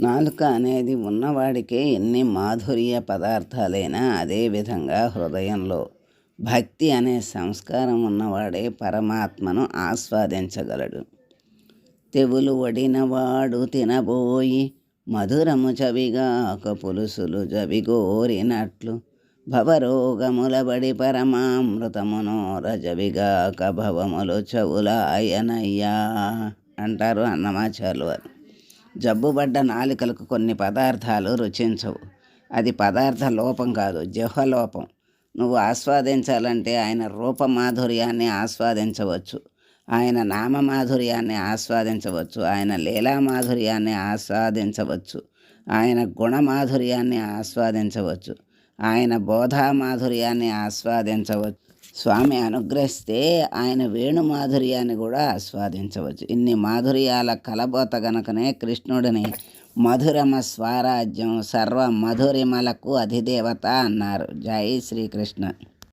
నాలుక అనేది ఉన్నవాడికే ఎన్ని మాధుర్య పదార్థాలైనా అదేవిధంగా హృదయంలో భక్తి అనే సంస్కారం ఉన్నవాడే పరమాత్మను ఆస్వాదించగలడు. తెవులు వడినవాడు తినబోయి మధురము చవిగాక పులుసులు జవిగోరినట్లు భవరోగములబడి పరమామృతమును రజవిగాక భవములు చవులాయనయ్యా అంటారు అన్నమాచార్యులు వారు. జబ్బుబడ్డ నాలుకలకు కొన్ని పదార్థాలు రుచించవు. అది పదార్థ లోపం కాదు, జిహ్వలోపం. నువ్వు ఆస్వాదించాలంటే ఆయన రూపమాధుర్యాన్ని ఆస్వాదించవచ్చు, ఆయన నామమాధుర్యాన్ని ఆస్వాదించవచ్చు, ఆయన లీలామాధుర్యాన్ని ఆస్వాదించవచ్చు, ఆయన గుణమాధుర్యాన్ని ఆస్వాదించవచ్చు, ఆయన బోధామాధుర్యాన్ని ఆస్వాదించవచ్చు. స్వామి అనుగ్రహిస్తే ఆయన వేణుమాధుర్యాన్ని కూడా ఆస్వాదించవచ్చు. ఇన్ని మాధుర్యాల కలబోత గనుకనే కృష్ణుడిని మధురమ స్వరాజ్యం సర్వ మధురిమలకు అధిదేవత అన్నారు. జై శ్రీకృష్ణ.